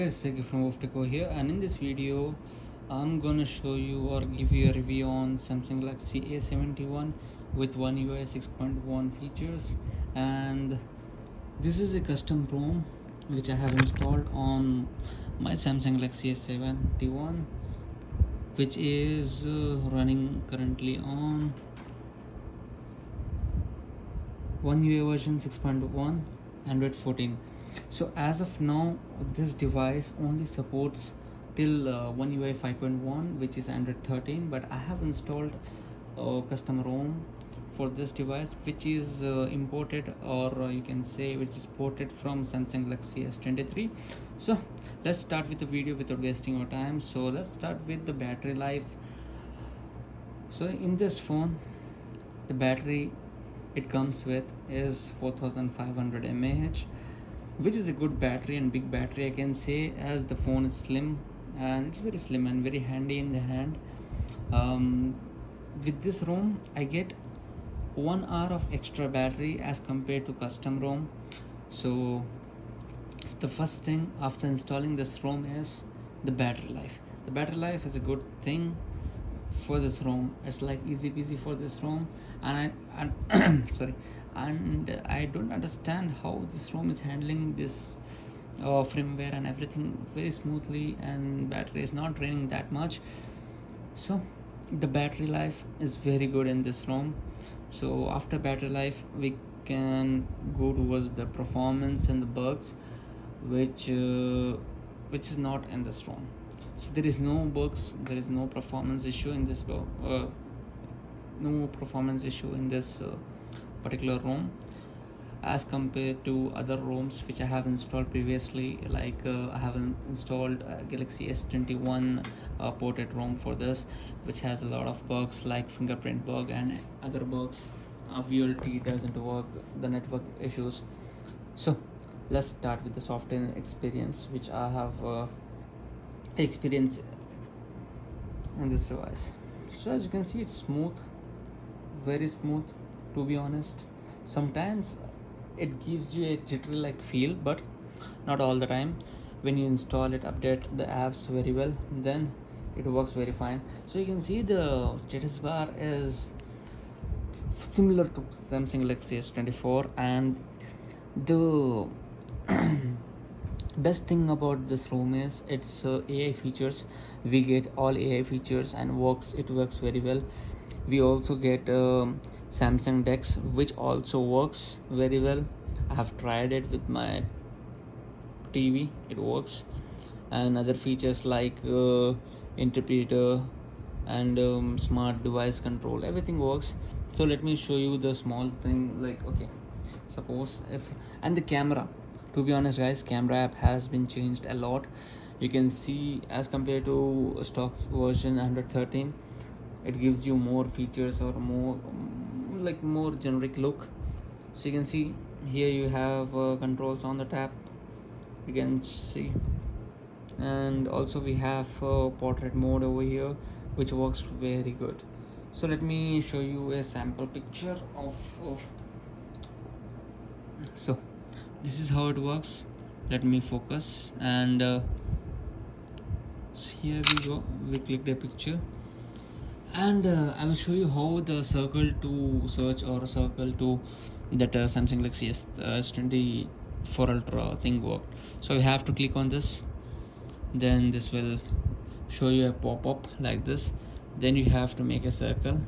Guys, Seki from Woftico here, and in this video I'm gonna show you or give you a review on Samsung Galaxy A71 with One UI 6.1 features. And this is a custom ROM which I have installed on my Samsung Galaxy A71, which is running currently on One UI version 6.1 Android 14. So as of now, this device only supports till One UI 5.1, which is Android 13, but I have installed a custom ROM for this device, which is imported, or you can say which is ported from Samsung Galaxy S23. So let's start with the video without wasting our time. So let's start with the battery life. So in this phone, the battery it comes with is 4500 mAh, which is a good battery and big battery, I can say, as the phone is slim, and it's very slim and very handy in the hand. With this ROM I get 1 hour of extra battery as compared to custom ROM. So the first thing after installing this ROM is the battery life. The battery life is a good thing for this ROM. It's like easy peasy for this ROM, and sorry, and I don't understand how this ROM is handling this firmware and everything very smoothly, and battery is not draining that much. So the battery life is very good in this ROM. So after battery life we can go towards the performance and the bugs, which is not in this ROM. So there is no bugs, there is no performance issue in this particular ROM as compared to other ROMs which I have installed previously. Like I have installed Galaxy S21 ported ROM for this, which has a lot of bugs like fingerprint bug and other bugs. VLT doesn't work, the network issues. So let's start with the software experience which I have experience in this device. So as you can see, it's smooth, very smooth, to be honest. Sometimes it gives you a jittery like feel, but not all the time. When you install it, update the apps very well, then it works very fine. So you can see the status bar is similar to Samsung Galaxy S24, and the best thing about this ROM is its AI features. We get all AI features and it works very well. We also get Samsung Dex, which also works very well. I have tried it with my TV, it works. And other features like interpreter and smart device control, everything works. So let me show you the small thing, like, okay, suppose if, and the camera, to be honest guys, camera app has been changed a lot. You can see as compared to stock version 113, it gives you more features or more more generic look. So you can see here you have controls on the tab, you can see, and also we have portrait mode over here, which works very good. So let me show you a sample picture of so this is how it works. Let me focus, and so here we go, we click the picture, and I will show you how the circle to search or circle to that Samsung Galaxy S24 Ultra thing worked. So you have to click on this, then this will show you a pop-up like this, then you have to make a circle,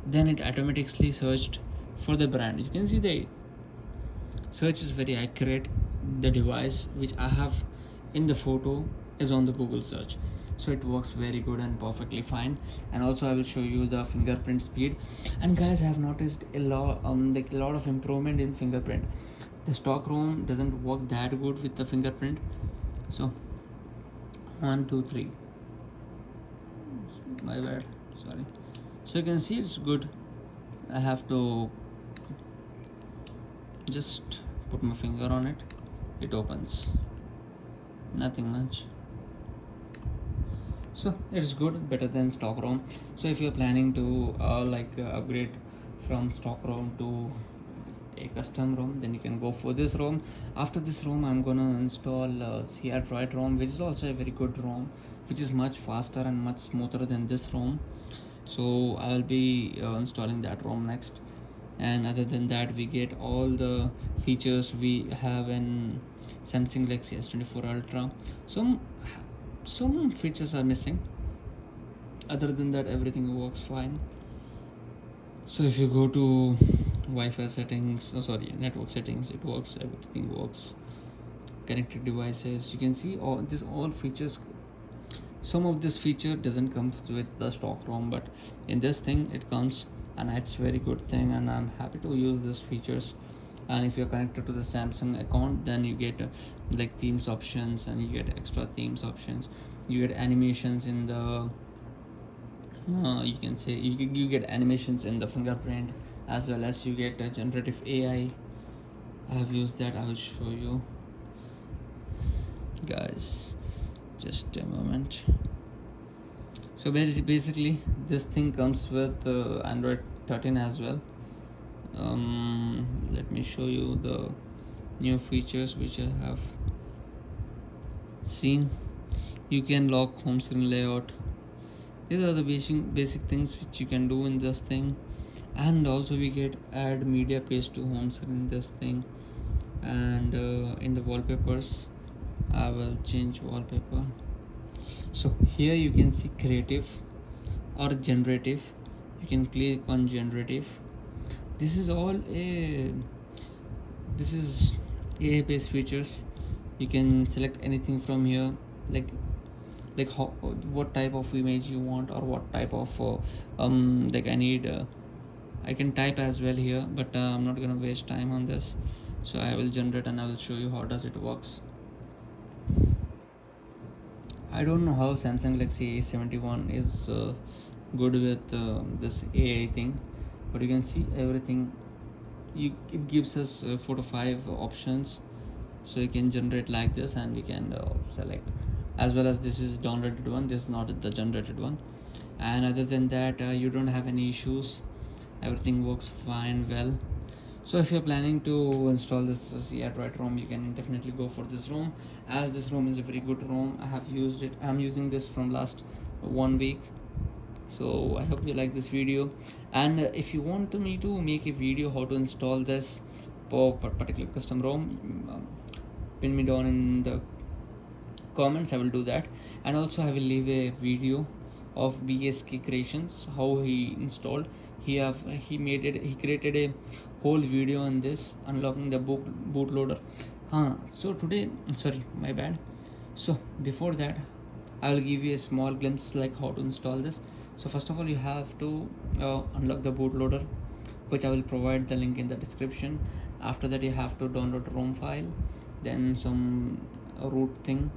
then it automatically searched for the brand. You can see the search is very accurate. The device which I have in the photo is on the Google search, so it works very good and perfectly fine. And also I will show you the fingerprint speed. And guys, I have noticed a lot of improvement in fingerprint. The stock ROM doesn't work that good with the fingerprint. So 1 2 3, my bad, sorry. So you can see it's good. I have to just put my finger on it, it opens, nothing much. So it's good, better than stock ROM. So if you're planning to upgrade from stock ROM to a custom ROM, then you can go for this ROM. After this ROM, I'm gonna install CR Droid ROM, which is also a very good ROM, which is much faster and much smoother than this ROM. So I'll be installing that ROM next. And other than that, we get all the features we have in Samsung Galaxy S24 Ultra. Some features are missing. Other than that, everything works fine. So if you go to Wi-Fi settings, network settings, it works. Everything works. Connected devices, you can see all features. Some of this feature doesn't come with the stock ROM, but in this thing it comes, and it's very good thing, and I'm happy to use these features. And if you're connected to the Samsung account, then you get like themes options, and you get extra themes options. You get animations in the you can say you get animations in the fingerprint, as well as you get generative AI. I have used that. I will show you guys, just a moment. So basically this thing comes with Android 13 as well. Let me show you the new features which I have seen. You can lock home screen layout. These are the basic things which you can do in this thing. And also we get add media page to home screen, this thing. And in the wallpapers, I will change wallpaper. So here you can see creative or generative. You can click on generative. This is AI based features. You can select anything from here, like what type of image you want, or what type of I can type as well here, but I'm not gonna waste time on this. So I will generate and I will show you how does it works. I don't know how Samsung Galaxy A71 is good with this AI thing, but you can see everything. It gives us 4 to 5 options, so you can generate like this, and we can select, as well as this is downloaded one. This is not the generated one. And other than that, you don't have any issues. Everything works fine well. So if you're planning to install this CR Droid ROM, you can definitely go for this ROM, as this ROM is a very good ROM. I have used it. I'm using this from last 1 week. So I hope you like this video, and if you want me to make a video how to install this particular custom ROM, pin me down in the comments. I will do that. And also I will leave a video of BSK creations, how he installed. He created a whole video on this, unlocking the bootloader. So today, sorry, my bad. So before that, I will give you a small glimpse like how to install this. So first of all, you have to unlock the bootloader, which I will provide the link in the description. After that, you have to download a ROM file, then some root thing,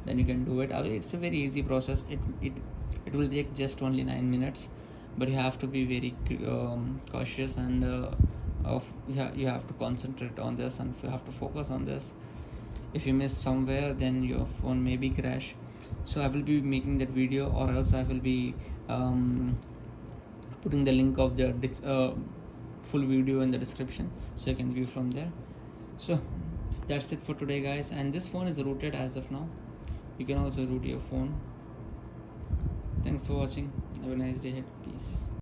then you can do it. It's a very easy process. It will take just only 9 minutes, but you have to be very cautious, and you have to concentrate on this, and you have to focus on this. If you miss somewhere, then your phone may be crash. So I will be making that video, or else I will be putting the link of the full video in the description, so you can view from there. So that's it for today, guys. And this phone is rooted as of now. You can also root your phone. Thanks for watching. Have a nice day ahead.